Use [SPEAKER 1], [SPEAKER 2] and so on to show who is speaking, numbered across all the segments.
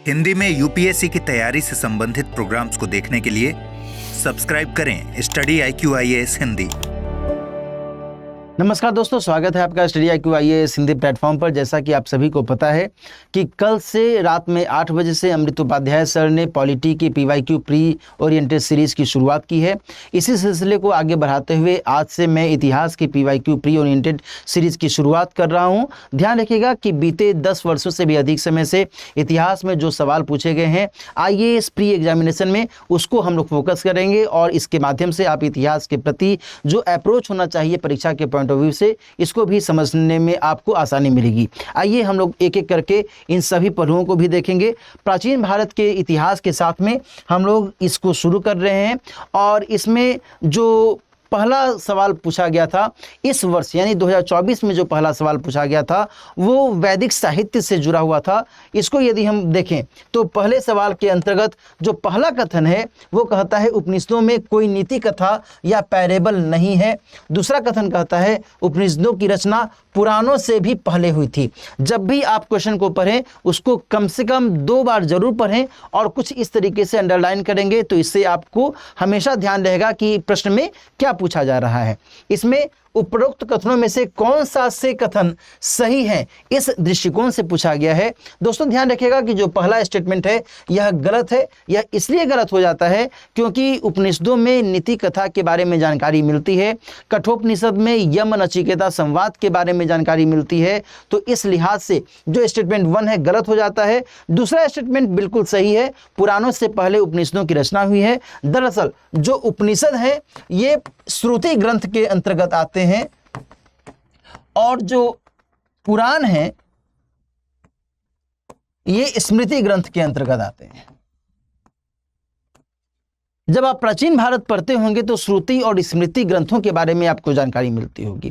[SPEAKER 1] हिंदी में यूपीएससी की तैयारी से संबंधित प्रोग्राम्स को देखने के लिए सब्सक्राइब करें स्टडी IQ IAS हिंदी।
[SPEAKER 2] नमस्कार दोस्तों, स्वागत है आपका study IQ IAS Hindi platform पर। जैसा कि आप सभी को पता है कि कल से रात में 8 बजे से अमृत उपाध्याय सर ने पॉलिटी की PYQ प्री ओरिएंटेड सीरीज़ की शुरुआत की है। इसी सिलसिले को आगे बढ़ाते हुए आज से मैं इतिहास की PYQ प्री ओरिएंटेड सीरीज़ की शुरुआत कर रहा हूं। ध्यान रखिएगा कि बीते 10 वर्षों से भी अधिक समय से इतिहास में जो सवाल पूछे गए हैं IAS प्री एग्जामिनेशन में, उसको हम लोग फोकस करेंगे और इसके माध्यम से आप इतिहास के प्रति जो अप्रोच होना चाहिए परीक्षा के पॉइंट ऑफ व्यू से, इसको भी समझने में आपको आसानी मिलेगी। आइए हम लोग एक एक करके इन सभी पहलुओं को भी देखेंगे। प्राचीन भारत के इतिहास के साथ में हम लोग इसको शुरू कर रहे हैं और इसमें जो पहला सवाल पूछा गया था इस वर्ष यानी 2024 में जो पहला सवाल पूछा गया था वो वैदिक साहित्य से जुड़ा हुआ था। इसको यदि हम देखें तो पहले सवाल के अंतर्गत जो पहला कथन है वो कहता है उपनिषदों में कोई नीति कथा या पैरेबल नहीं है। दूसरा कथन कहता है उपनिषदों की रचना पुराणों से भी पहले हुई थी। जब भी आप क्वेश्चन को पढ़ें उसको कम से कम 2 बार जरूर पढ़ें और कुछ इस तरीके से अंडरलाइन करेंगे तो इससे आपको हमेशा ध्यान रहेगा कि प्रश्न में क्या पूछा जा रहा है। इसमें उपरोक्त कथनों में से कौन सा से कथन सही है, इस दृष्टिकोण से पूछा गया है। दोस्तों ध्यान रखिएगा कि जो पहला स्टेटमेंट है यह गलत है। यह इसलिए गलत हो जाता है क्योंकि उपनिषदों में नीति कथा के बारे में जानकारी मिलती है, कठोपनिषद में यम नचिकेता संवाद के बारे में जानकारी मिलती है। तो इस लिहाज से जो स्टेटमेंट 1 है गलत हो जाता है। दूसरा स्टेटमेंट बिल्कुल सही है, पुराणों से पहले उपनिषदों की रचना हुई है। दरअसल जो उपनिषद है ये श्रुति ग्रंथ के अंतर्गत आते हैं और जो पुराण है ये स्मृति ग्रंथ के अंतर्गत आते हैं। जब आप प्राचीन भारत पढ़ते होंगे तो श्रुति और स्मृति ग्रंथों के बारे में आपको जानकारी मिलती होगी।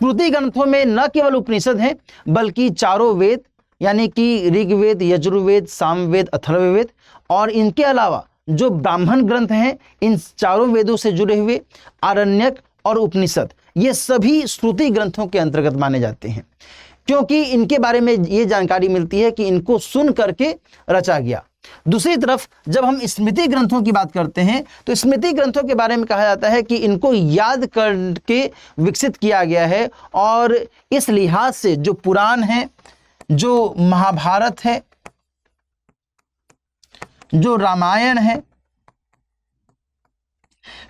[SPEAKER 2] श्रुति ग्रंथों में न केवल उपनिषद हैं बल्कि चारों वेद यानी कि ऋग्वेद, यजुर्वेद, सामवेद, अथर्ववेद और इनके अलावा जो ब्राह्मण ग्रंथ हैं इन चारों वेदों से जुड़े हुए आरण्यक और उपनिषद, ये सभी श्रुति ग्रंथों के अंतर्गत माने जाते हैं क्योंकि इनके बारे में ये जानकारी मिलती है कि इनको सुन करके रचा गया। दूसरी तरफ जब हम स्मृति ग्रंथों की बात करते हैं तो स्मृति ग्रंथों के बारे में कहा जाता है कि इनको याद करके विकसित किया गया है और इस लिहाज से जो पुराण है, जो महाभारत है, जो रामायण है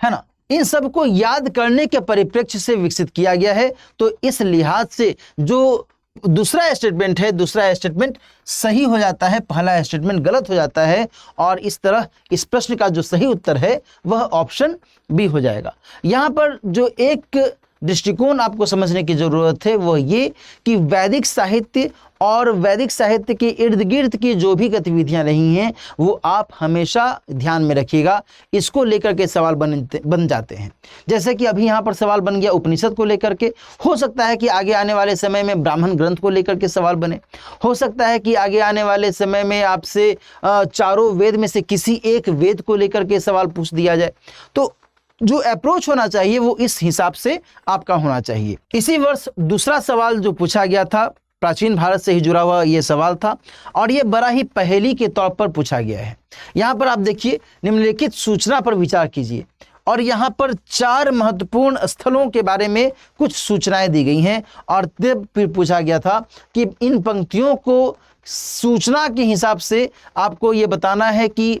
[SPEAKER 2] ना, इन सब को याद करने के परिप्रेक्ष्य से विकसित किया गया है। तो इस लिहाज से जो दूसरा स्टेटमेंट है, दूसरा स्टेटमेंट सही हो जाता है, पहला स्टेटमेंट गलत हो जाता है और इस तरह इस प्रश्न का जो सही उत्तर है वह ऑप्शन बी हो जाएगा। यहां पर जो एक दृष्टिकोण आपको समझने की जरूरत है वो ये कि वैदिक साहित्य और वैदिक साहित्य के इर्द गिर्द की जो भी गतिविधियां रही हैं वो आप हमेशा ध्यान में रखिएगा। इसको लेकर के सवाल बन जाते हैं। जैसे कि अभी यहाँ पर सवाल बन गया उपनिषद को लेकर के, हो सकता है कि आगे आने वाले समय में ब्राह्मण ग्रंथ को लेकर के सवाल बने, हो सकता है कि आगे आने वाले समय में आपसे चारों वेद में से किसी एक वेद को लेकर के सवाल पूछ दिया जाए। तो जो अप्रोच होना चाहिए वो इस हिसाब से आपका होना चाहिए। इसी वर्ष दूसरा सवाल जो पूछा गया था प्राचीन भारत से ही जुड़ा हुआ ये सवाल था और ये बड़ा ही पहेली के तौर पर पूछा गया है। यहाँ पर आप देखिए, निम्नलिखित सूचना पर विचार कीजिए और यहाँ पर 4 महत्वपूर्ण स्थलों के बारे में कुछ सूचनाएं दी गई हैं और तब फिर पूछा गया था कि इन पंक्तियों को सूचना के हिसाब से आपको ये बताना है कि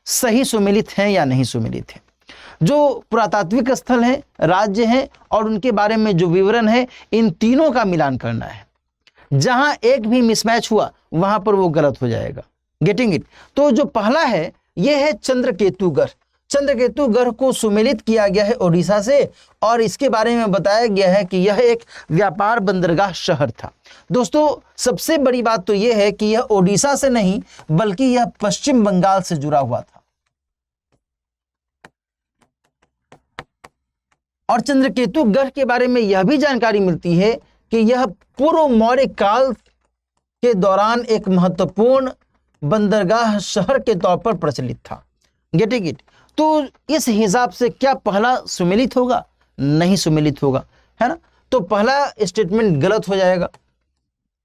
[SPEAKER 2] सही सुमेलित हैं या नहीं सुमेलित हैं। जो पुरातात्विक स्थल हैं, राज्य हैं और उनके बारे में जो विवरण है, इन तीनों का मिलान करना है। जहां एक भी मिसमैच हुआ वहां पर वो गलत हो जाएगा। Getting it? तो जो पहला है यह है चंद्रकेतुगढ़। चंद्रकेतुगढ़ को सुमेलित किया गया है ओडिशा से और इसके बारे में बताया गया है कि यह एक व्यापार बंदरगाह शहर था। दोस्तों सबसे बड़ी बात तो यह है कि यह ओडिशा से नहीं बल्कि यह पश्चिम बंगाल से जुड़ा हुआ था और चंद्रकेतुगढ़ के बारे में यह भी जानकारी मिलती है कि यह पूर्व मौर्य काल के दौरान एक महत्वपूर्ण बंदरगाह शहर के तौर पर प्रचलित था। Getting it? तो इस हिसाब से क्या पहला सुमेलित होगा? नहीं सुमेलित होगा, है ना। तो पहला स्टेटमेंट गलत हो जाएगा।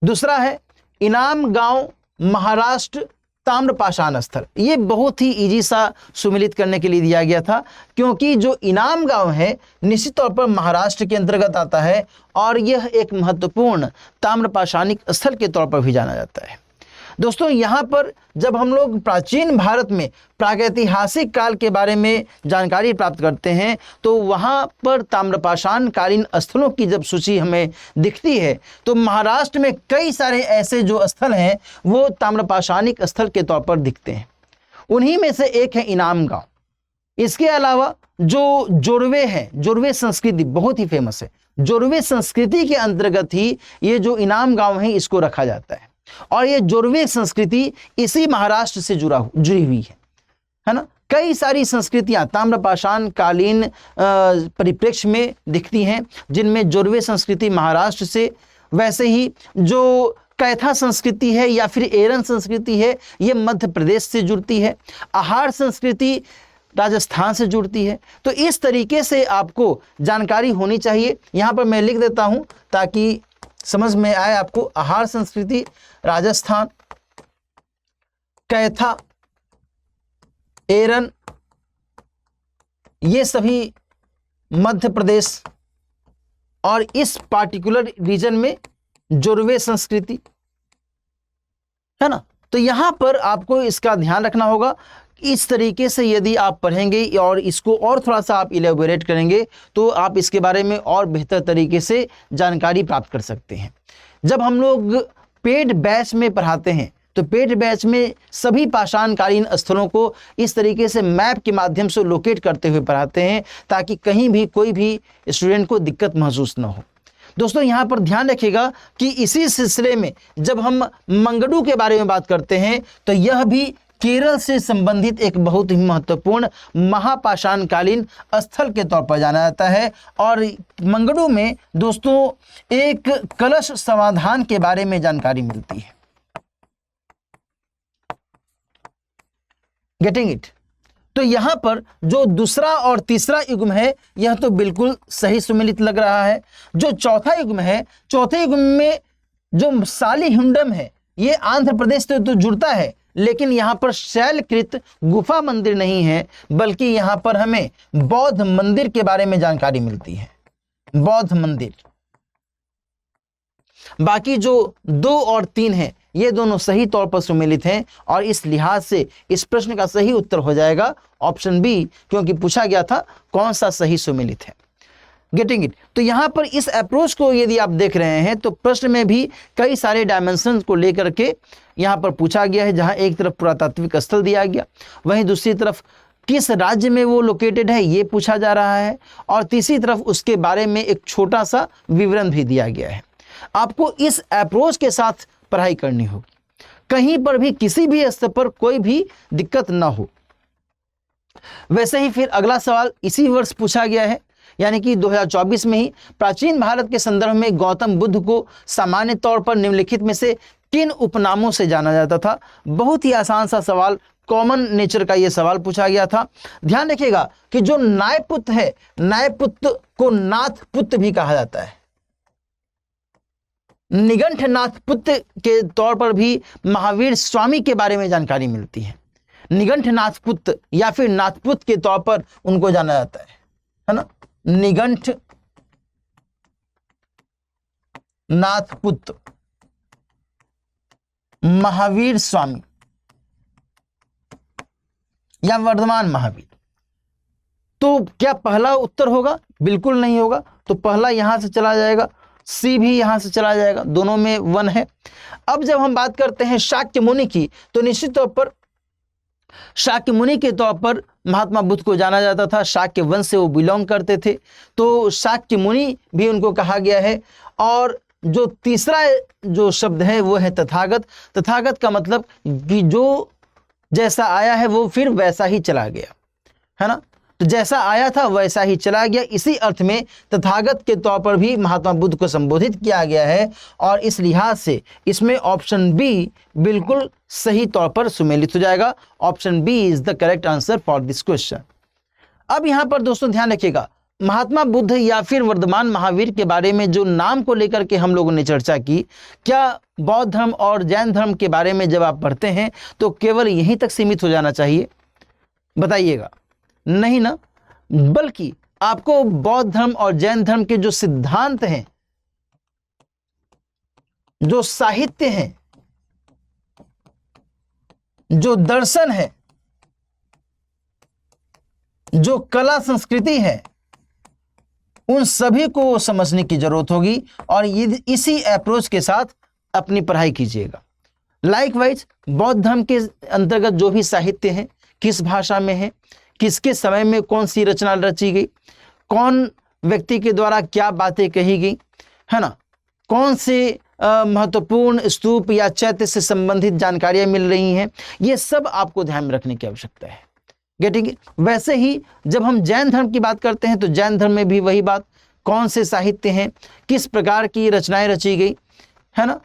[SPEAKER 2] दूसरा है इनाम गांव महाराष्ट्र ताम्रपाषाण स्थल। ये बहुत ही इजी सा सुमिलित करने के लिए दिया गया था, क्योंकि जो इनाम गांव है निश्चित तौर पर महाराष्ट्र के अंतर्गत आता है और यह एक महत्वपूर्ण ताम्रपाषाणिक स्थल के तौर पर भी जाना जाता है। दोस्तों, यहाँ पर जब हम लोग प्राचीन भारत में प्रागैतिहासिक काल के बारे में जानकारी प्राप्त करते हैं तो वहाँ पर ताम्रपाषाण कालीन स्थलों की जब सूची हमें दिखती है तो महाराष्ट्र में कई सारे ऐसे जो स्थल हैं वो ताम्रपाषाणिक स्थल के तौर पर दिखते हैं। उन्हीं में से एक है इनाम गांव। इसके अलावा जो जोरवे है, जोरवे संस्कृति बहुत ही फेमस है। जोरवे संस्कृति के अंतर्गत ही ये जो इनाम गांव है इसको रखा जाता है और ये जोरवे संस्कृति इसी महाराष्ट्र से जुड़ी हुई है ना। कई सारी संस्कृतियां ताम्रपाषाण कालीन परिप्रेक्ष्य में दिखती हैं, जिनमें जोरवे संस्कृति महाराष्ट्र से, वैसे ही जो कैथा संस्कृति है या फिर एरन संस्कृति है ये मध्य प्रदेश से जुड़ती है, आहार संस्कृति राजस्थान से जुड़ती है। तो इस तरीके से आपको जानकारी होनी चाहिए। यहाँ पर मैं लिख देता हूँ ताकि समझ में आए आपको। आहार संस्कृति राजस्थान, कैथा, एरन ये सभी मध्य प्रदेश और इस पार्टिकुलर रीजन में जोरवे संस्कृति है ना। तो यहां पर आपको इसका ध्यान रखना होगा। इस तरीके से यदि आप पढ़ेंगे और इसको और थोड़ा सा आप इलेबोरेट करेंगे तो आप इसके बारे में और बेहतर तरीके से जानकारी प्राप्त कर सकते हैं। जब हम लोग पेड बैच में पढ़ाते हैं तो पेड बैच में सभी पाषाणकालीन स्थलों को इस तरीके से मैप के माध्यम से लोकेट करते हुए पढ़ाते हैं ताकि कहीं भी कोई भी स्टूडेंट को दिक्कत महसूस न हो। दोस्तों, यहाँ पर ध्यान रखिएगा कि इसी सिलसिले में जब हम मंगडू के बारे में बात करते हैं तो यह भी केरल से संबंधित एक बहुत ही महत्वपूर्ण महापाषाणकालीन स्थल के तौर पर जाना जाता है। और मंगडू में दोस्तों एक कलश समाधान के बारे में जानकारी मिलती है। Getting it? तो यहाँ पर जो दूसरा और तीसरा युग्म है यह तो बिल्कुल सही सुमेलित लग रहा है। जो चौथा युग्म है, चौथे युग्म में जो सालीहुंडम है ये आंध्र प्रदेश से तो जुड़ता है, लेकिन यहाँ पर शैलकृत गुफा मंदिर नहीं है, बल्कि यहाँ पर हमें बौद्ध मंदिर के बारे में जानकारी मिलती है। बौद्ध मंदिर। बाकी जो 2 और 3 हैं ये दोनों सही तौर पर सुमेलित हैं और इस लिहाज से इस प्रश्न का सही उत्तर हो जाएगा ऑप्शन बी, क्योंकि पूछा गया था कौन सा सही सुमेलित है। Getting it? तो यहाँ पर इस अप्रोच को यदि आप देख रहे हैं तो प्रश्न में भी कई सारे डायमेंशन को लेकर के यहाँ पर पूछा गया है। जहाँ एक तरफ पुरातात्विक स्थल दिया गया, वहीं दूसरी तरफ किस राज्य में वो लोकेटेड है ये पूछा जा रहा है, और तीसरी तरफ उसके बारे में एक छोटा सा विवरण भी दिया गया है। आपको इस अप्रोच के साथ पढ़ाई करनी होगी, कहीं पर भी किसी भी स्तर पर कोई भी दिक्कत ना हो। वैसे ही फिर अगला सवाल इसी वर्ष पूछा गया है, यानी कि 2024 में ही। प्राचीन भारत के संदर्भ में गौतम बुद्ध को सामान्य तौर पर निम्नलिखित में से किन उपनामों से जाना जाता था? बहुत ही आसान सा सवाल, कॉमन नेचर का यह सवाल पूछा गया था। ध्यान रखिएगा कि जो नायपुत्र है, नायपुत्र को नाथ पुत्र भी कहा जाता है। निगंठ नाथ पुत्र के तौर पर भी महावीर स्वामी के बारे में जानकारी मिलती है। निगंठ नाथ पुत्र या फिर नाथपुत्र के तौर पर उनको जाना जाता है ना। निगंठ नाथपुत्र महावीर स्वामी या वर्धमान महावीर। तो क्या पहला उत्तर होगा? बिल्कुल नहीं होगा। तो पहला यहां से चला जाएगा, सी भी यहां से चला जाएगा, दोनों में 1 है। अब जब हम बात करते हैं शाक्य मुनि की, तो निश्चित तौर पर शाक्य मुनि के तौर पर महात्मा बुद्ध को जाना जाता था। शाक्य वंश से वो बिलोंग करते थे, तो शाक्य मुनि भी उनको कहा गया है। और जो तीसरा जो शब्द है वो है तथागत। तथागत का मतलब कि जो जैसा आया है वो फिर वैसा ही चला गया, है ना। तो जैसा आया था वैसा ही चला गया, इसी अर्थ में तथागत के तौर पर भी महात्मा बुद्ध को संबोधित किया गया है। और इस लिहाज से इसमें ऑप्शन बी बिल्कुल सही तौर पर सुमेलित हो जाएगा। Option B is the correct answer for this question. अब यहां पर दोस्तों ध्यान रखिएगा, महात्मा बुद्ध या फिर वर्धमान महावीर के बारे में जो नाम को लेकर के हम लोगों ने चर्चा की, क्या बौद्ध धर्म और जैन धर्म के बारे में जब आप पढ़ते हैं तो केवल यहीं तक सीमित हो जाना चाहिए? बताइएगा, नहीं ना। बल्कि आपको बौद्ध धर्म और जैन धर्म के जो सिद्धांत हैं, जो साहित्य हैं, जो दर्शन है, जो कला संस्कृति है, उन सभी को समझने की जरूरत होगी और इसी अप्रोच के साथ अपनी पढ़ाई कीजिएगा। लाइकवाइज बौद्ध धर्म के अंतर्गत जो भी साहित्य है, किस भाषा में है, किसके समय में कौन सी रचना रची गई, कौन व्यक्ति के द्वारा क्या बातें कही गई, है ना, कौन से महत्वपूर्ण स्तूप या चैत्य से संबंधित जानकारियां मिल रही हैं, ये सब आपको ध्यान में रखने की आवश्यकता है। गेटिंग? वैसे ही जब हम जैन धर्म की बात करते हैं तो जैन धर्म में भी वही बात, कौन से साहित्य हैं, किस प्रकार की रचनाएं रची गई, है ना,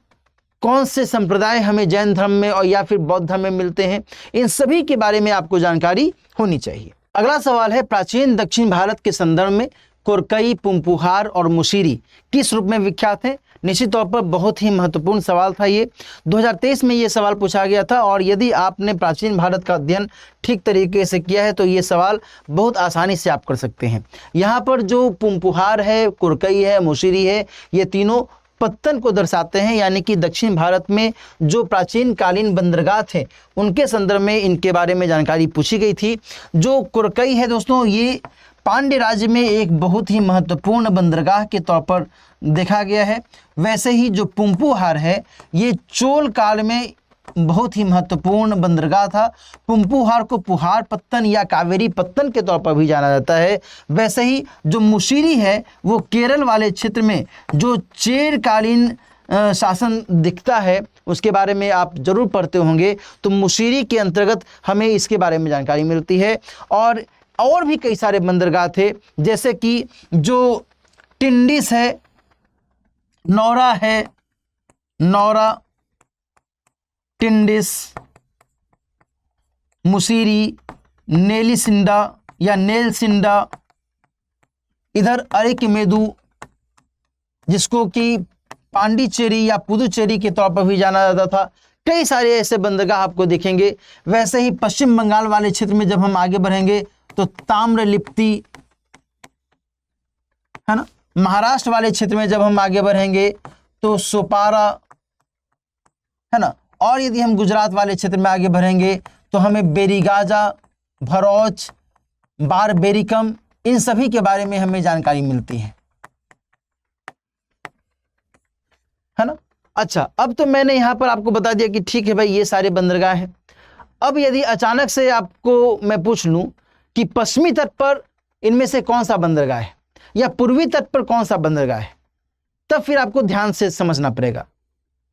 [SPEAKER 2] कौन से संप्रदाय हमें जैन धर्म में और या फिर बौद्ध धर्म में मिलते हैं, इन सभी के बारे में आपको जानकारी होनी चाहिए। अगला सवाल है, प्राचीन दक्षिण भारत के संदर्भ में कोरकई, पुम्पुहार और मुशीरी किस रूप में विख्यात हैं? निश्चित तौर पर बहुत ही महत्वपूर्ण सवाल था ये। 2023 में ये सवाल पूछा गया था और यदि आपने प्राचीन भारत का अध्ययन ठीक तरीके से किया है तो ये सवाल बहुत आसानी से आप कर सकते हैं। यहाँ पर जो पुम्पुहार है, कोरकई है, मुशीरी है, ये तीनों पत्तन को दर्शाते हैं, यानी कि दक्षिण भारत में जो प्राचीन कालीन बंदरगाह थे उनके संदर्भ में इनके बारे में जानकारी पूछी गई थी। जो कोरकई है दोस्तों, ये पांड्य राज्य में एक बहुत ही महत्वपूर्ण बंदरगाह के तौर पर देखा गया है। वैसे ही जो पुम्पुहार है, ये चोल काल में बहुत ही महत्वपूर्ण बंदरगाह था। पुम्पुहार को पुहार पत्तन या कावेरी पत्तन के तौर पर भी जाना जाता है। वैसे ही जो मुशीरी है, वो केरल वाले क्षेत्र में जो चेरकालीन शासन दिखता है उसके बारे में आप जरूर पढ़ते होंगे, तो मुशीरी के अंतर्गत हमें इसके बारे में जानकारी मिलती है। और भी कई सारे बंदरगाह थे, जैसे कि जो टिंडिस है, नौरा है, नौरा, टिंडिस, मुशीरी, नेलिसिंडा या नेलसिंडा, इधर अरिकमेदु जिसको कि पांडिचेरी या पुदुचेरी के तौर पर भी जाना जाता था। कई सारे ऐसे बंदरगाह आपको दिखेंगे। वैसे ही पश्चिम बंगाल वाले क्षेत्र में जब हम आगे बढ़ेंगे तो ताम्रलिप्ति, है ना। महाराष्ट्र वाले क्षेत्र में जब हम आगे बढ़ेंगे तो सोपारा, है ना। और यदि हम गुजरात वाले क्षेत्र में आगे बढ़ेंगे तो हमें बेरीगाजा, भरौच, बारबेरिकम, इन सभी के बारे में हमें जानकारी मिलती है ना। अच्छा, अब तो मैंने यहां पर आपको बता दिया कि ठीक है भाई, ये सारे बंदरगाह हैं। अब यदि अचानक से आपको मैं पूछ लूं कि पश्चिमी तट पर इनमें से कौन सा बंदरगाह है या पूर्वी तट पर कौन सा बंदरगाह है, तब फिर आपको ध्यान से समझना पड़ेगा,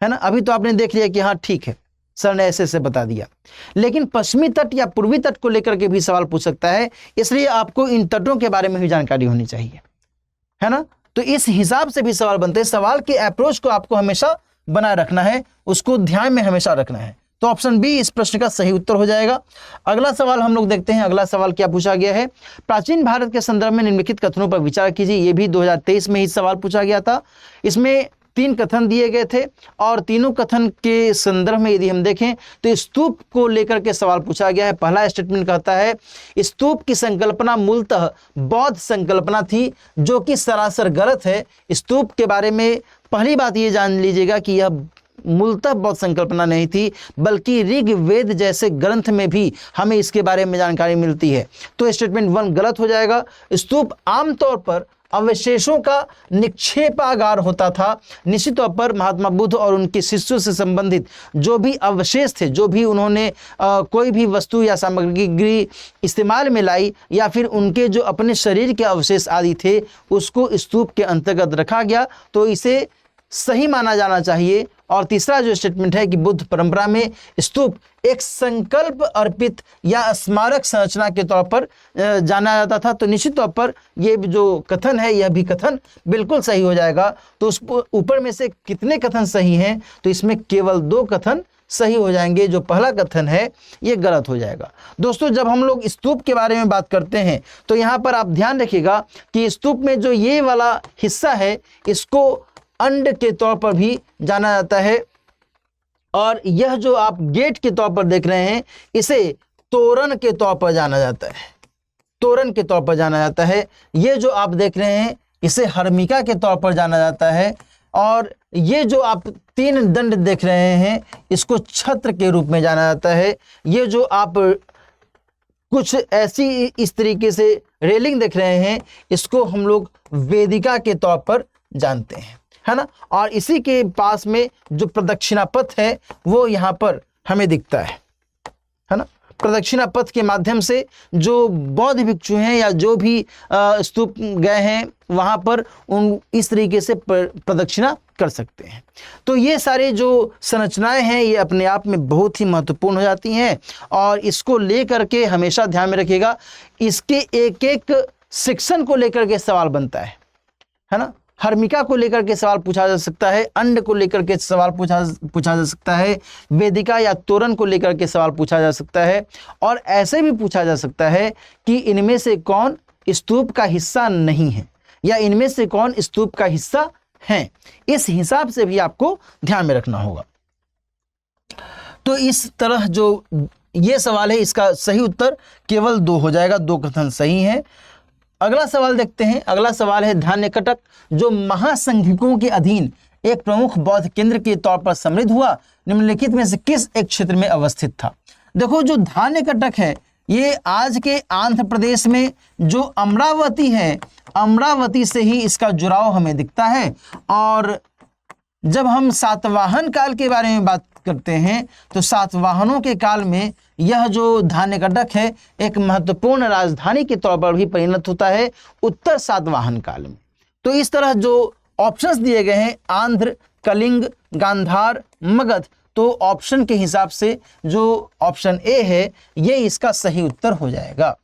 [SPEAKER 2] है ना। अभी तो आपने देख लिया कि हाँ ठीक है, सर ने ऐसे बता दिया, लेकिन पश्चिमी तट या पूर्वी तट को लेकर के भी सवाल पूछ सकता है, इसलिए आपको इन तटों के बारे में भी जानकारी होनी चाहिए, है ना। तो इस हिसाब से भी सवाल बनते हैं। सवाल के अप्रोच को आपको हमेशा बनाए रखना है, उसको ध्यान में हमेशा रखना है। तो ऑप्शन बी इस प्रश्न का सही उत्तर हो जाएगा। अगला सवाल हम लोग देखते हैं। अगला सवाल क्या पूछा गया है, प्राचीन भारत के संदर्भ में निम्नलिखित कथनों पर विचार कीजिए। ये भी 2023 में ही सवाल पूछा गया था। इसमें 3 कथन दिए गए थे और तीनों कथन के संदर्भ में यदि हम देखें तो स्तूप को लेकर के सवाल पूछा गया है। पहला स्टेटमेंट कहता है, स्तूप की संकल्पना मूलतः बौद्ध संकल्पना थी, जो कि सरासर गलत है। स्तूप के बारे में पहली बात ये जान लीजिएगा कि यह मूलतः बौद्ध संकल्पना नहीं थी, बल्कि ऋग्वेद जैसे ग्रंथ में भी हमें इसके बारे में जानकारी मिलती है। तो स्टेटमेंट 1 गलत हो जाएगा। स्तूप आमतौर पर अवशेषों का निक्षेपागार होता था। निश्चित तौर पर महात्मा बुद्ध और उनके शिष्यों से संबंधित जो भी अवशेष थे, जो भी उन्होंने कोई भी वस्तु या सामग्री इस्तेमाल में लाई या फिर उनके जो अपने शरीर के अवशेष आदि थे, उसको स्तूप के अंतर्गत रखा गया, तो इसे सही माना जाना चाहिए। और तीसरा जो स्टेटमेंट है कि बुद्ध परंपरा में स्तूप एक संकल्प अर्पित या स्मारक संरचना के तौर पर जाना जाता था। तो निश्चित तौर पर ये जो कथन है, यह भी कथन बिल्कुल सही हो जाएगा। तो उस ऊपर में से कितने कथन सही हैं, तो इसमें केवल 2 कथन सही हो जाएंगे, जो पहला कथन है ये गलत हो जाएगा। दोस्तों, जब हम लोग स्तूप के बारे में बात करते हैं तो यहाँ पर आप ध्यान रखिएगा कि स्तूप में जो ये वाला हिस्सा है इसको अंड के तौर पर भी जाना जाता है, और यह जो आप गेट के तौर पर देख रहे हैं इसे तोरण के तौर पर जाना जाता है, तोरण के तौर पर जाना जाता है। ये जो आप देख रहे हैं इसे हर्मिका के तौर पर जाना जाता है, और ये जो आप 3 दंड देख रहे हैं इसको छत्र के रूप में जाना जाता है। ये जो आप कुछ ऐसी इस तरीके से रेलिंग देख रहे हैं इसको हम लोग वेदिका के तौर पर जानते हैं, है ना। और इसी के पास में जो प्रदक्षिणा पथ है वो यहाँ पर हमें दिखता है ना। प्रदक्षिणा पथ के माध्यम से जो बौद्ध भिक्षु हैं या जो भी स्तूप गए हैं वहाँ पर उन इस तरीके से प्रदक्षिणा कर सकते हैं। तो ये सारे जो संरचनाएं हैं ये अपने आप में बहुत ही महत्वपूर्ण हो जाती हैं, और इसको लेकर के हमेशा ध्यान में रखिएगा, इसके एक एक सेक्शन को लेकर के सवाल बनता है ना। हर्मिका को लेकर के सवाल पूछा जा सकता है, अंड को लेकर के सवाल पूछा जा सकता है, वेदिका या तोरण को लेकर के सवाल पूछा जा सकता है, और ऐसे भी पूछा जा सकता है कि इनमें से कौन स्तूप का हिस्सा नहीं है या इनमें से कौन स्तूप का हिस्सा है। इस हिसाब से भी आपको ध्यान में रखना होगा। तो इस तरह जो ये सवाल है इसका सही उत्तर केवल 2 हो जाएगा, 2 कथन सही हैं। अगला सवाल देखते हैं। अगला सवाल है धान्यकटक जो महासंघिकों के अधीन एक प्रमुख बौद्ध केंद्र के तौर पर समृद्ध हुआ निम्नलिखित में से किस एक क्षेत्र में अवस्थित था। देखो, जो धान्यकटक है ये आज के आंध्र प्रदेश में जो अमरावती है, अमरावती से ही इसका जुड़ाव हमें दिखता है। और जब हम सातवाहन काल के बारे में बात करते हैं तो सातवाहनों के काल में यह जो धान्यकटक है एक महत्वपूर्ण राजधानी के तौर पर भी परिणत होता है उत्तर सातवाहन काल में। तो इस तरह जो ऑप्शंस दिए गए हैं आंध्र, कलिंग, गांधार, मगध, तो ऑप्शन के हिसाब से जो ऑप्शन ए है ये इसका सही उत्तर हो जाएगा,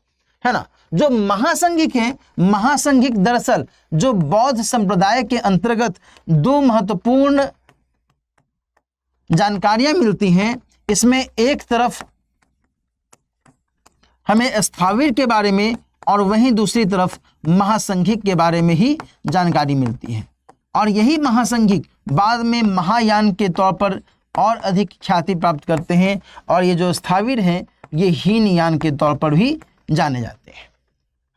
[SPEAKER 2] है ना। जो महासंघिक हैं, महासंघिक दरअसल जो बौद्ध संप्रदाय के अंतर्गत 2 महत्वपूर्ण जानकारियां मिलती हैं। इसमें एक तरफ हमें स्थाविर के बारे में और वहीं दूसरी तरफ महासंघिक के बारे में ही जानकारी मिलती है, और यही महासंघिक बाद में महायान के तौर पर और अधिक ख्याति प्राप्त करते हैं, और ये जो स्थाविर हैं ये हीनयान के तौर पर भी जाने जाते हैं,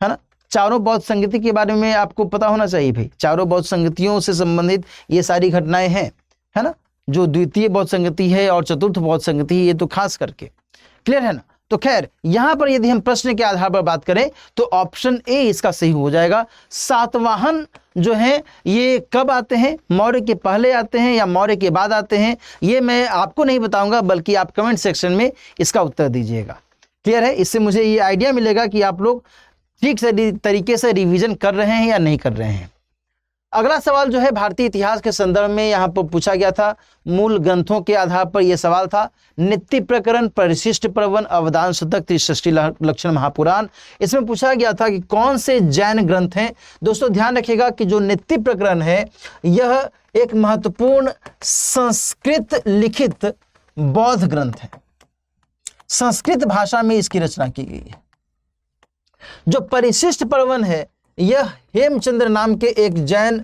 [SPEAKER 2] है ना। चारों बौद्ध संगति के बारे में आपको पता होना चाहिए भाई, चारों बौद्ध संगतियों से संबंधित ये सारी घटनाएं हैं, है ना। जो द्वितीय बौद्ध संगति है और चतुर्थ बौद्ध संगति है ये तो खास करके क्लियर है ना। तो खैर यहां पर यदि हम प्रश्न के आधार पर बात करें तो ऑप्शन ए इसका सही हो जाएगा। सातवाहन जो है ये कब आते हैं, मौर्य के पहले आते हैं या मौर्य के बाद आते हैं, ये मैं आपको नहीं बताऊंगा बल्कि आप कमेंट सेक्शन में इसका उत्तर दीजिएगा। क्लियर है, इससे मुझे ये आइडिया मिलेगा कि आप लोग ठीक से तरीके से रिवीजन कर रहे हैं या नहीं कर रहे हैं। अगला सवाल जो है भारतीय इतिहास के संदर्भ में यहाँ पर पूछा गया था, मूल ग्रंथों के आधार पर यह सवाल था। नित्य प्रकरण, परिशिष्ट पर्वन, अवदान शतक, त्रिषष्टि लक्षण महापुराण, इसमें पूछा गया था कि कौन से जैन ग्रंथ हैं। दोस्तों ध्यान रखिएगा कि जो नित्य प्रकरण है यह एक महत्वपूर्ण संस्कृत लिखित बौद्ध ग्रंथ है, संस्कृत भाषा में इसकी रचना की गई है। जो परिशिष्ट पर्वन है यह हेमचंद्र नाम के एक जैन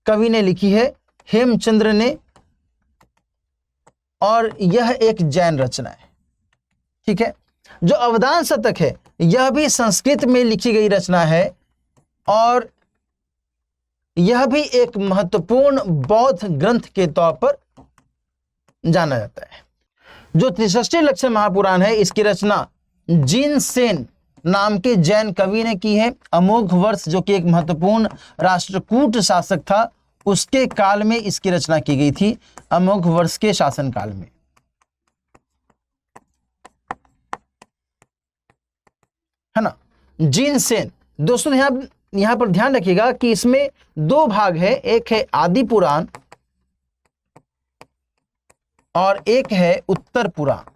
[SPEAKER 2] कवि ने लिखी है, हेमचंद्र ने, और यह एक जैन रचना है, ठीक है। जो अवदान शतक है यह भी संस्कृत में लिखी गई रचना है और यह भी एक महत्वपूर्ण बौद्ध ग्रंथ के तौर पर जाना जाता है। जो त्रिषष्टि लक्षण महापुराण है इसकी रचना जीन सेन नाम के जैन कवि ने की है। अमोघ वर्ष जो कि एक महत्वपूर्ण राष्ट्रकूट शासक था उसके काल में इसकी रचना की गई थी, अमोघ वर्ष के शासन काल में, है ना। जीन सेन, दोस्तों यहां पर ध्यान रखिएगा कि इसमें 2 भाग है, एक है आदि पुराण और एक है उत्तर पुराण।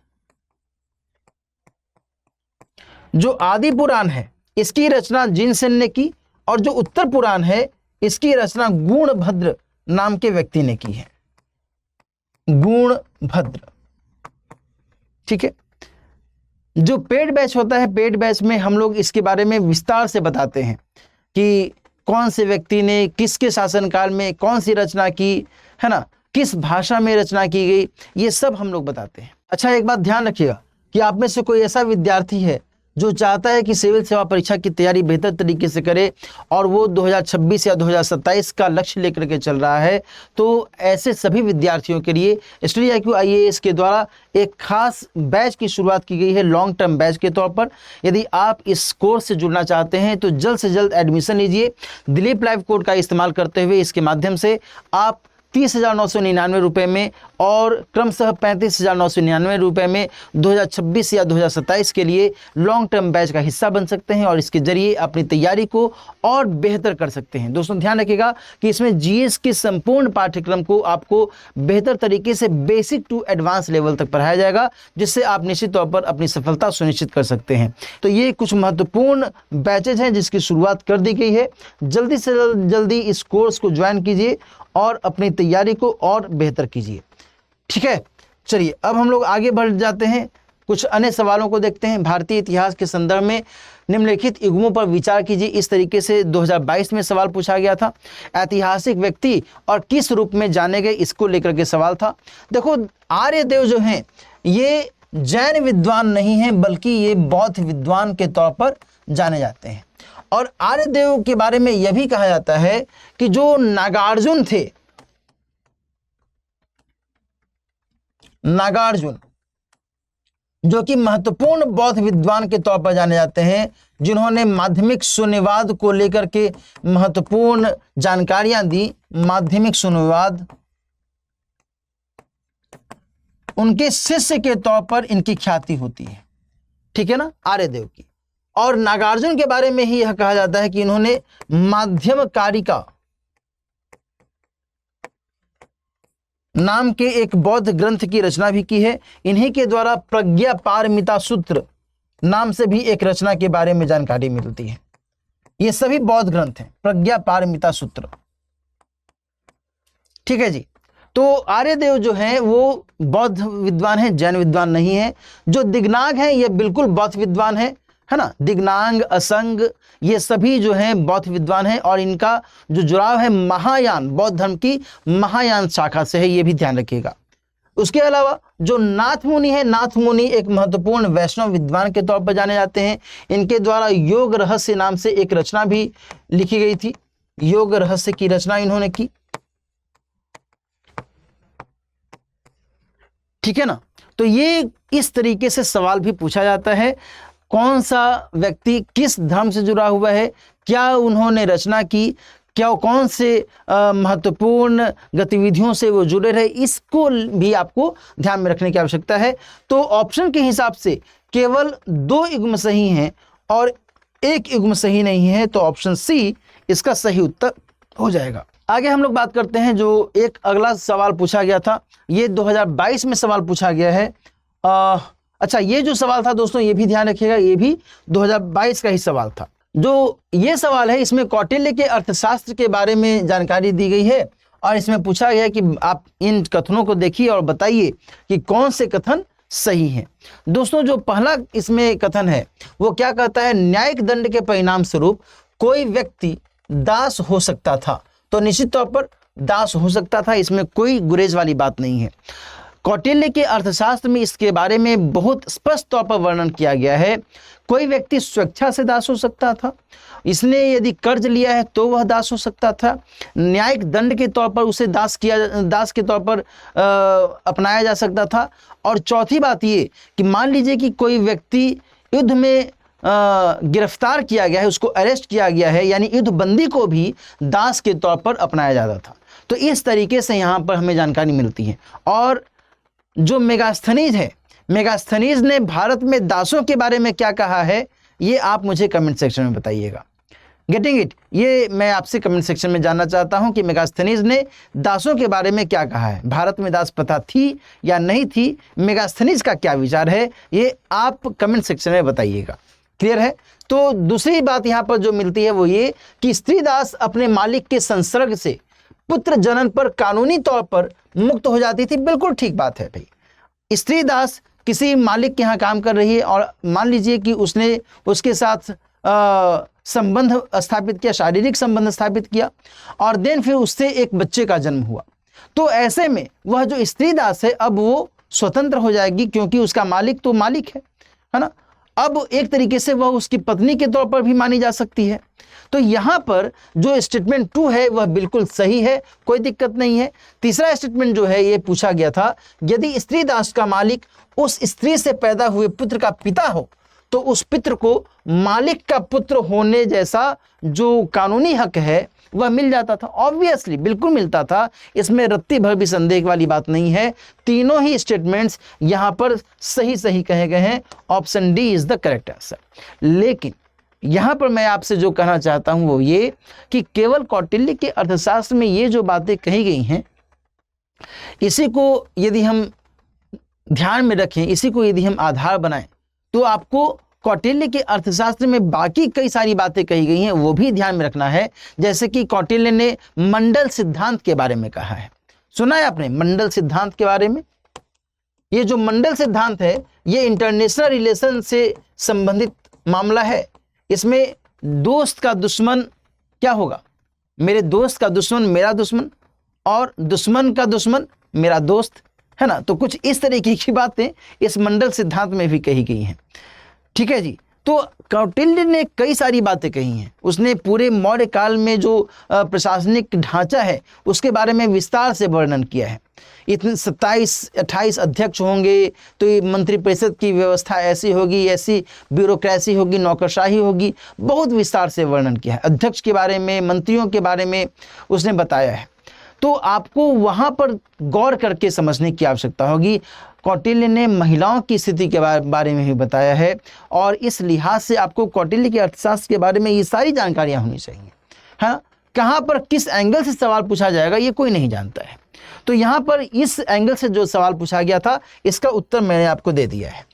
[SPEAKER 2] जो आदि पुराण है इसकी रचना जिनसेन ने की और जो उत्तर पुराण है इसकी रचना गुणभद्र नाम के व्यक्ति ने की है, गुणभद्र। ठीक है। जो पेड बैच होता है, पेड बैच में हम लोग इसके बारे में विस्तार से बताते हैं कि कौन से व्यक्ति ने किसके शासनकाल में कौन सी रचना की, है ना, किस भाषा में रचना की गई, ये सब हम लोग बताते हैं। अच्छा, एक बात ध्यान रखिएगा कि आप में से कोई ऐसा विद्यार्थी है जो चाहता है कि सिविल सेवा परीक्षा की तैयारी बेहतर तरीके से करे और वो 2026 या 2027 का लक्ष्य लेकर के चल रहा है, तो ऐसे सभी विद्यार्थियों के लिए स्टडी IQ IAS के द्वारा एक खास बैच की शुरुआत की गई है, लॉन्ग टर्म बैच के तौर पर। यदि आप इस कोर्स से जुड़ना चाहते हैं तो जल्द से जल्द एडमिशन लीजिए। दिलीप लाइव कोड का इस्तेमाल करते हुए इसके माध्यम से आप 30,999 रुपये में और क्रमशः 35,999 रुपये में 2026 या 2027 के लिए लॉन्ग टर्म बैच का हिस्सा बन सकते हैं और इसके जरिए अपनी तैयारी को और बेहतर कर सकते हैं। दोस्तों ध्यान रखिएगा कि इसमें GS के संपूर्ण पाठ्यक्रम को आपको बेहतर तरीके से बेसिक टू एडवांस लेवल तक पढ़ाया जाएगा, जिससे आप निश्चित तौर पर अपनी सफलता सुनिश्चित कर सकते हैं। तो ये कुछ महत्वपूर्ण बैचेज हैं जिसकी शुरुआत कर दी गई है। जल्दी से जल्दी इस कोर्स को ज्वाइन कीजिए और अपनी तैयारी को और बेहतर कीजिए। ठीक है, चलिए अब हम लोग आगे बढ़ जाते हैं, कुछ अन्य सवालों को देखते हैं। भारतीय इतिहास के संदर्भ में निम्नलिखित युग्मों पर विचार कीजिए। इस तरीके से 2022 में सवाल पूछा गया था। ऐतिहासिक व्यक्ति और किस रूप में जाने गए, इसको लेकर के सवाल था। देखो, आर्यदेव जो हैं ये जैन विद्वान नहीं हैं, बल्कि ये बौद्ध विद्वान के तौर पर जाने जाते हैं। और आर्यदेव के बारे में यह भी कहा जाता है कि जो नागार्जुन थे, नागार्जुन जो कि महत्वपूर्ण बौद्ध विद्वान के तौर पर जाने जाते हैं, जिन्होंने माध्यमिक शून्यवाद को लेकर के महत्वपूर्ण जानकारियां दी, माध्यमिक शून्यवाद, उनके शिष्य के तौर पर इनकी ख्याति होती है। ठीक है ना, आर्यदेव की। और नागार्जुन के बारे में ही यह कहा जाता है कि इन्होंने माध्यमकारिका नाम के एक बौद्ध ग्रंथ की रचना भी की है। इन्हीं के द्वारा प्रज्ञा पारमिता सूत्र नाम से भी एक रचना के बारे में जानकारी मिलती है। ये सभी बौद्ध ग्रंथ हैं, प्रज्ञा पारमिता सूत्र। ठीक है जी। तो आर्यदेव जो हैं वो बौद्ध विद्वान हैं, जैन विद्वान नहीं है। जो दिग्नाग हैं ये बिल्कुल बौद्ध विद्वान है ना। दिग्नाग, असंग, ये सभी जो हैं बौद्ध विद्वान हैं और इनका जो जुड़ाव है महायान, बौद्ध धर्म की महायान शाखा से है, ये भी ध्यान रखिएगा। उसके अलावा जो नाथ मुनि है, नाथ मुनि एक महत्वपूर्ण वैष्णव विद्वान के तौर पर जाने जाते हैं। इनके द्वारा योग रहस्य नाम से एक रचना भी लिखी गई थी। योग रहस्य की रचना इन्होंने की। ठीक है ना। तो ये इस तरीके से सवाल भी पूछा जाता है, कौन सा व्यक्ति किस धर्म से जुड़ा हुआ है, क्या उन्होंने रचना की, क्या कौन से महत्वपूर्ण गतिविधियों से वो जुड़े रहे, इसको भी आपको ध्यान में रखने की आवश्यकता है। तो ऑप्शन के हिसाब से केवल 2 युग्म सही हैं और 1 युग्म सही नहीं है, तो ऑप्शन सी इसका सही उत्तर हो जाएगा। आगे हम लोग बात करते हैं जो एक अगला सवाल पूछा गया था, ये 2022 में सवाल पूछा गया है। अच्छा, ये जो सवाल था दोस्तों, ये भी ध्यान रखिएगा, ये भी 2022 का ही सवाल था। जो ये सवाल है इसमें कौटिल्य के अर्थशास्त्र के बारे में जानकारी दी गई है और इसमें पूछा गया कि आप इन कथनों को देखिए और बताइए कि कौन से कथन सही हैं। दोस्तों, जो पहला इसमें कथन है वो क्या कहता है, न्यायिक दंड के परिणाम स्वरूप कोई व्यक्ति दास हो सकता था। तो निश्चित तौर पर दास हो सकता था, इसमें कोई गुरेज वाली बात नहीं है। कौटिल्य के अर्थशास्त्र में इसके बारे में बहुत स्पष्ट तौर पर वर्णन किया गया है। कोई व्यक्ति स्वेच्छा से दास हो सकता था, इसने यदि कर्ज लिया है तो वह दास हो सकता था। न्यायिक दंड के तौर पर उसे दास के तौर पर अपनाया जा सकता था। और चौथी बात ये कि मान लीजिए कि कोई व्यक्ति युद्ध में गिरफ्तार किया गया है, उसको अरेस्ट किया गया है, यानी युद्ध बंदी को भी दास के तौर पर अपनाया जाता था। तो इस तरीके से यहाँ पर हमें जानकारी मिलती है। और जो मेगास्थनीज है, मेगास्थनीज ने भारत में दासों के बारे में क्या कहा है, ये आप मुझे कमेंट सेक्शन में बताइएगा। गेटिंग इट, ये मैं आपसे कमेंट सेक्शन में जानना चाहता हूं कि मेगास्थनीज ने दासों के बारे में क्या कहा है। भारत में दास प्रथा थी या नहीं थी, मेगास्थनीज का क्या विचार है, ये आप कमेंट सेक्शन में बताइएगा। क्लियर है। तो दूसरी बात यहाँ पर जो मिलती है वो ये कि स्त्री दास अपने मालिक के संसर्ग से पुत्र जनन पर कानूनी तौर पर मुक्त हो जाती थी। बिल्कुल ठीक बात है भाई, स्त्री दास किसी मालिक के यहाँ काम कर रही है और मान लीजिए कि उसने उसके साथ संबंध स्थापित किया, शारीरिक संबंध स्थापित किया, और देन फिर उससे एक बच्चे का जन्म हुआ, तो ऐसे में वह जो स्त्री दास है अब वो स्वतंत्र हो जाएगी, क्योंकि उसका मालिक तो मालिक है ना। अब एक तरीके से वह उसकी पत्नी के तौर पर भी मानी जा सकती है। तो यहाँ पर जो स्टेटमेंट 2 है वह बिल्कुल सही है, कोई दिक्कत नहीं है। तीसरा स्टेटमेंट जो है ये पूछा गया था, यदि स्त्री दास का मालिक उस स्त्री से पैदा हुए पुत्र का पिता हो तो उस पुत्र को मालिक का पुत्र होने जैसा जो कानूनी हक है वह मिल जाता था। ऑब्वियसली बिल्कुल मिलता था, इसमें रत्ती भर भी संदेह वाली बात नहीं है। तीनों ही स्टेटमेंट्स यहाँ पर सही सही कहे गए हैं। Option D is the correct answer. लेकिन यहाँ पर मैं आपसे जो कहना चाहता हूँ वो ये कि केवल कौटिल्य के अर्थशास्त्र में ये जो बातें कही गई हैं, इसी को यदि हम ध्यान में रखें, इसी को यदि हम आधार बनाएं, तो आपको कौटिल्य के अर्थशास्त्र में बाकी कई सारी बातें कही गई हैं वो भी ध्यान में रखना है। जैसे कि कौटिल्य ने मंडल सिद्धांत के बारे में कहा है, सुना है आपने मंडल सिद्धांत के बारे में? ये जो मंडल सिद्धांत है ये इंटरनेशनल रिलेशन से संबंधित मामला है। इसमें दोस्त का दुश्मन क्या होगा? मेरे दोस्त का दुश्मन मेरा दुश्मन, और दुश्मन का दुश्मन मेरा दोस्त, है ना। तो कुछ इस तरीके की बातें इस मंडल सिद्धांत में भी कही गई हैं, ठीक है जी। तो कौटिल्य ने कई सारी बातें कही हैं। उसने पूरे मौर्य काल में जो प्रशासनिक ढांचा है उसके बारे में विस्तार से वर्णन किया है। इतने 27-28 अध्यक्ष होंगे, तो ये मंत्रिपरिषद की व्यवस्था ऐसी होगी, ऐसी ब्यूरोक्रेसी होगी, नौकरशाही होगी, बहुत विस्तार से वर्णन किया है। अध्यक्ष के बारे में, मंत्रियों के बारे में उसने बताया है। तो आपको वहाँ पर गौर करके समझने की आवश्यकता होगी। कौटिल्य ने महिलाओं की स्थिति के बारे में भी बताया है, और इस लिहाज से आपको कौटिल्य के अर्थशास्त्र के बारे में ये सारी जानकारियाँ होनी चाहिए। हाँ, कहाँ पर किस एंगल से सवाल पूछा जाएगा ये कोई नहीं जानता है। तो यहाँ पर इस एंगल से जो सवाल पूछा गया था इसका उत्तर मैंने आपको दे दिया है।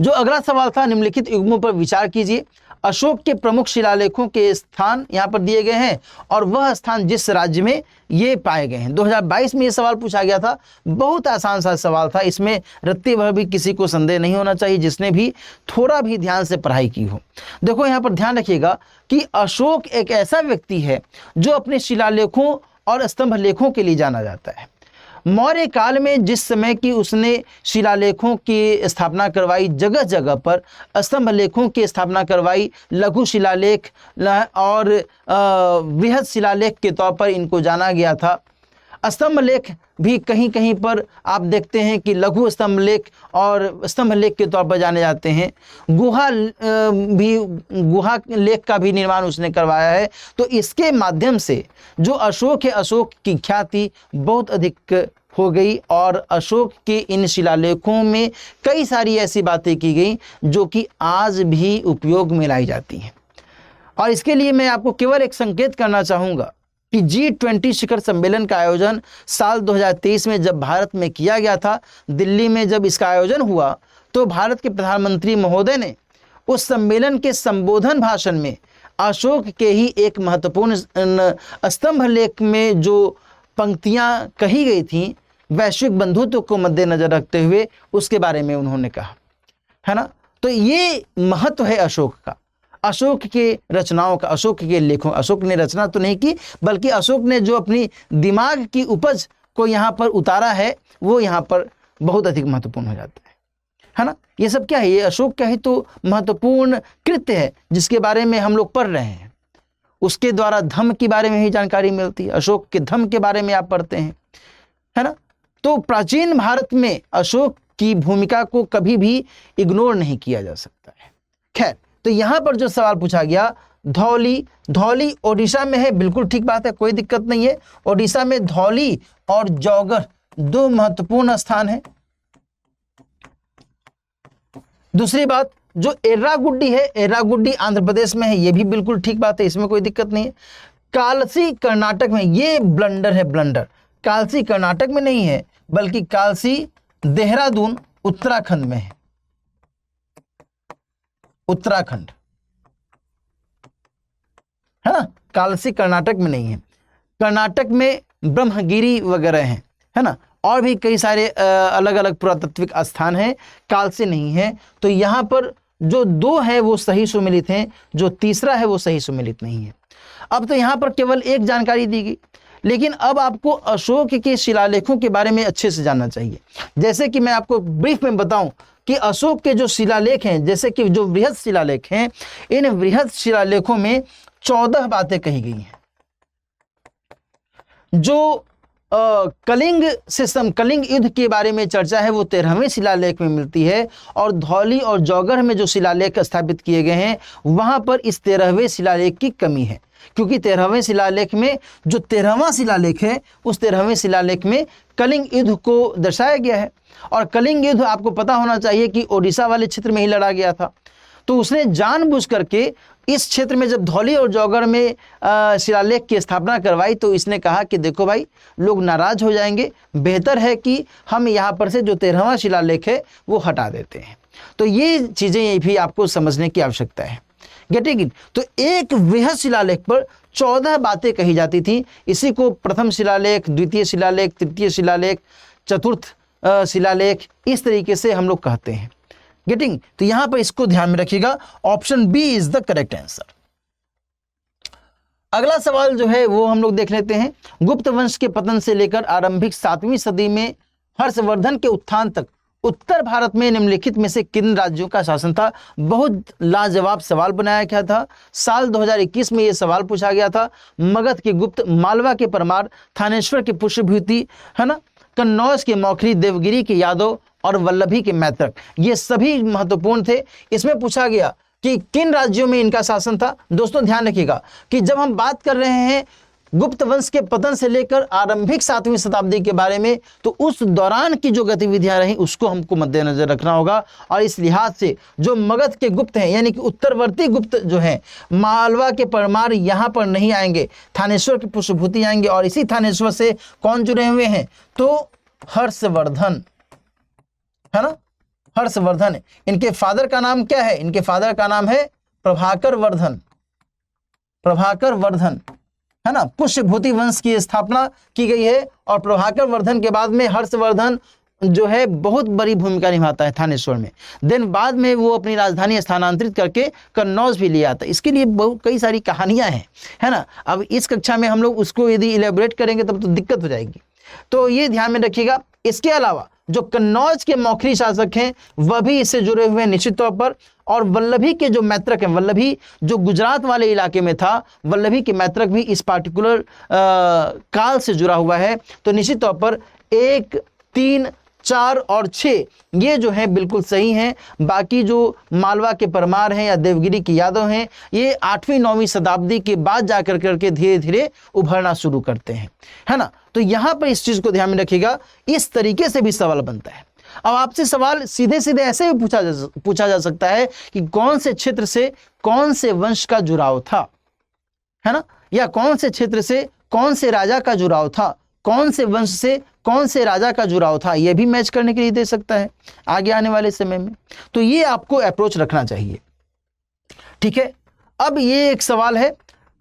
[SPEAKER 2] जो अगला सवाल था, निम्नलिखित युग्मों पर विचार कीजिए। अशोक के प्रमुख शिलालेखों के स्थान यहाँ पर दिए गए हैं और वह स्थान जिस राज्य में ये पाए गए हैं। 2022 में ये सवाल पूछा गया था, बहुत आसान सा सवाल था, इसमें रत्ती भर भी किसी को संदेह नहीं होना चाहिए जिसने भी थोड़ा भी ध्यान से पढ़ाई की हो। देखो यहाँ पर ध्यान रखिएगा कि अशोक एक ऐसा व्यक्ति है जो अपने शिलालेखों और स्तंभ लेखों के लिए जाना जाता है। मौर्य काल में जिस समय की उसने शिलालेखों की स्थापना करवाई, जगह जगह पर स्तंभ लेखों की स्थापना करवाई, लघु शिलालेख और बृहद शिलालेख के तौर पर इनको जाना गया था। स्तंभ लेख भी कहीं कहीं पर आप देखते हैं कि लघु स्तंभ लेख और स्तंभ लेख के तौर पर जाने जाते हैं। गुहा लेख का भी निर्माण उसने करवाया है। तो इसके माध्यम से जो अशोक है, अशोक की ख्याति बहुत अधिक हो गई और अशोक के इन शिलालेखों में कई सारी ऐसी बातें की गई जो कि आज भी उपयोग में लाई जाती हैं। और इसके लिए मैं आपको केवल एक संकेत करना चाहूँगा कि G20 शिखर सम्मेलन का आयोजन साल 2023 में जब भारत में किया गया था, दिल्ली में जब इसका आयोजन हुआ, तो भारत के प्रधानमंत्री महोदय ने उस सम्मेलन के संबोधन भाषण में अशोक के ही एक महत्वपूर्ण स्तंभ लेख में जो पंक्तियां कही गई थीं, वैश्विक बंधुत्व को मद्देनजर रखते हुए उसके बारे में उन्होंने कहा, है ना। तो ये महत्व है अशोक का, अशोक के रचनाओं का, अशोक के लेखों। अशोक ने रचना तो नहीं की, बल्कि अशोक ने जो अपनी दिमाग की उपज को यहाँ पर उतारा है वो यहाँ पर बहुत अधिक महत्वपूर्ण हो जाता है ना। ये सब क्या है? ये अशोक का ही तो महत्वपूर्ण कृत्य है जिसके बारे में हम लोग पढ़ रहे हैं। उसके द्वारा धम्म के बारे में ही जानकारी मिलती है, अशोक के धम्म के बारे में आप पढ़ते हैं, है ना। तो प्राचीन भारत में अशोक की भूमिका को कभी भी इग्नोर नहीं किया जा सकता है। खैर, तो यहाँ पर जो सवाल पूछा गया, धौली ओडिशा में है, बिल्कुल ठीक बात है, कोई दिक्कत नहीं है। ओडिशा में धौली और जौगर दो महत्वपूर्ण स्थान है। दूसरी बात, जो एर्रागुड्डी है, एर्रागुड्डी आंध्र प्रदेश में है, ये भी बिल्कुल ठीक बात है, इसमें कोई दिक्कत नहीं है। कालसी कर्नाटक में, ये ब्लंडर है, ब्लंडर। कालसी कर्नाटक में नहीं है, बल्कि कालसी देहरादून उत्तराखंड में है, उत्तराखंड, है ना। कालसी कर्नाटक में नहीं है, कर्नाटक में ब्रह्मगिरी वगैरह हैं, है ना। और भी कई सारे अलग अलग पुरातात्विक स्थान हैं, काल से नहीं है। तो यहाँ पर जो 2 है वो सही सुमेलित हैं, जो तीसरा है वो सही सुमेलित नहीं है। अब तो यहाँ पर केवल एक जानकारी दी गई, लेकिन अब आपको अशोक के शिलालेखों के बारे में अच्छे से जानना चाहिए। जैसे कि मैं आपको ब्रीफ में बताऊं कि अशोक के जो शिलालेख हैं, जैसे कि जो बृहद शिलालेख हैं, इन बृहद शिलालेखों में 14 बातें कही गई हैं। जो कलिंग युद्ध के बारे में चर्चा है वो 13वें शिलालेख में मिलती है, और धौली और जौगढ़ में जो शिलालेख स्थापित किए गए हैं वहां पर इस 13वें शिलालेख की कमी है, क्योंकि 13वें शिलालेख में जो 13वां शिलालेख है उस 13वें शिलालेख में कलिंग युद्ध को दर्शाया गया है। और कलिंग युद्ध आपको पता होना चाहिए कि ओडिशा वाले क्षेत्र में ही लड़ा गया था। तो उसने जानबूझ करके इस क्षेत्र में जब धौली और जौगढ़ में शिलालेख की स्थापना करवाई तो इसने कहा कि देखो भाई, लोग नाराज हो जाएंगे, बेहतर है कि हम यहाँ पर से जो 13वां शिलालेख है वो हटा देते हैं। तो ये चीज़ें भी आपको समझने की आवश्यकता है। Getting it? तो एक बृहद शिलालेख पर 14 बातें कही जाती थी। इसी को प्रथम शिलालेख, द्वितीय शिलालेख, तृतीय शिलालेख, चतुर्थ शिलालेख, इस तरीके से हम लोग कहते हैं। गेटिंग? तो यहां पर इसको ध्यान में रखिएगा, option B is the correct answer. अगला सवाल जो है वो हम लोग देख लेते हैं। गुप्त वंश के पतन से लेकर आरंभिक 7वीं सदी में हर्षवर्धन के उत्थान तक उत्तर भारत में निम्नलिखित में से किन राज्यों का शासन था? बहुत लाजवाब सवाल बनाया गया था। साल 2021 में यह सवाल पूछा गया था। मगध के गुप्त, मालवा के परमार, थानेश्वर के पुष्यभूति, है ना, कन्नौज के मौखरी, देवगिरी के यादव और वल्लभी के मैत्रक, ये सभी महत्वपूर्ण थे। इसमें पूछा गया कि किन राज्यों में इनका शासन था। दोस्तों ध्यान रखिएगा कि जब हम बात कर रहे हैं गुप्त वंश के पतन से लेकर आरंभिक 7वीं शताब्दी के बारे में, तो उस दौरान की जो गतिविधियां रहीं उसको हमको मद्देनजर रखना होगा। और इस लिहाज से जो मगध के गुप्त हैं, यानी कि उत्तरवर्ती गुप्त जो हैं, मालवा के परमार यहाँ पर नहीं आएंगे, थानेश्वर के पुष्यभूति आएंगे। और इसी थानेश्वर से कौन जुड़े हुए हैं? तो हर्षवर्धन, है ना, हर्षवर्धन। इनके फादर का नाम क्या है? इनके फादर का नाम है प्रभाकर वर्धन, प्रभाकर वर्धन, है ना। पुष्यभूति वंश की स्थापना की गई है और प्रभाकर वर्धन के बाद में हर्षवर्धन जो है बहुत बड़ी भूमिका निभाता है थानेश्वर में। देन बाद में वो अपनी राजधानी स्थानांतरित करके कन्नौज भी ले आता है। इसके लिए बहुत कई सारी कहानियां हैं, है ना। अब इस कक्षा में हम लोग उसको यदि इलेबोरेट करेंगे तब तो दिक्कत हो जाएगी, तो ये ध्यान में रखिएगा। इसके अलावा जो कन्नौज के मौखरी शासक हैं वह भी इससे जुड़े हुए हैं निश्चित तौर पर। और वल्लभी के जो मैत्रक हैं, वल्लभी जो गुजरात वाले इलाके में था, वल्लभी के मैत्रक भी इस पार्टिकुलर काल से जुड़ा हुआ है। तो निश्चित तौर पर 1, 3, 4 और 6 ये जो है बिल्कुल सही हैं। बाकी जो मालवा के परमार हैं या देवगिरी के यादव हैं, ये 8वीं 9वीं शताब्दी के बाद जाकर करके धीरे धीरे उभरना शुरू करते हैं, है ना। तो यहाँ पर इस चीज को ध्यान में रखिएगा, इस तरीके से भी सवाल बनता है। अब आपसे सवाल सीधे सीधे ऐसे भी पूछा जा सकता है कि कौन से क्षेत्र से कौन से वंश का जुड़ाव था, है ना, या कौन से क्षेत्र से कौन से राजा का जुड़ाव था, कौन से वंश से कौन से राजा का जुड़ाव था, यह भी मैच करने के लिए दे सकता है आगे आने वाले समय में। तो ये आपको अप्रोच रखना चाहिए, ठीक है। अब ये एक सवाल है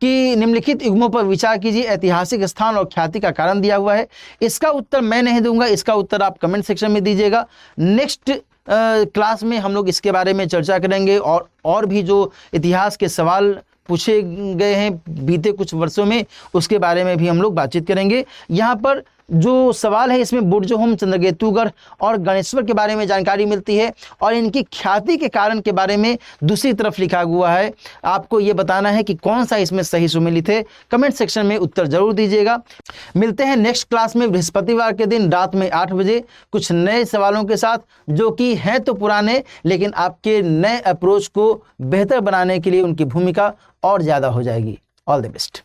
[SPEAKER 2] कि निम्नलिखित युग्मों पर विचार कीजिए, ऐतिहासिक स्थान और ख्याति का कारण दिया हुआ है। इसका उत्तर मैं नहीं दूंगा, इसका उत्तर आप कमेंट सेक्शन में दीजिएगा। नेक्स्ट क्लास में हम लोग इसके बारे में चर्चा करेंगे और भी जो इतिहास के सवाल पूछे गए हैं बीते कुछ वर्षों में उसके बारे में भी हम लोग बातचीत करेंगे। यहाँ पर जो सवाल है इसमें बुर्जहोम, चंद्रकेतुगढ़ और गणेश्वर के बारे में जानकारी मिलती है और इनकी ख्याति के कारण के बारे में दूसरी तरफ लिखा हुआ है। आपको ये बताना है कि कौन सा इसमें सही सुमेलित है। कमेंट सेक्शन में उत्तर जरूर दीजिएगा। मिलते हैं नेक्स्ट क्लास में बृहस्पतिवार के दिन रात में 8 बजे कुछ नए सवालों के साथ, जो कि हैं तो पुराने लेकिन आपके नए अप्रोच को बेहतर बनाने के लिए उनकी भूमिका और ज़्यादा हो जाएगी। All the best.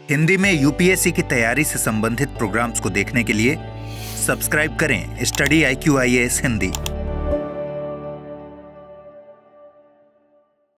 [SPEAKER 1] हिंदी में यूपीएससी की तैयारी से संबंधित प्रोग्राम्स को देखने के लिए सब्सक्राइब करें स्टडी IQ IAS हिंदी।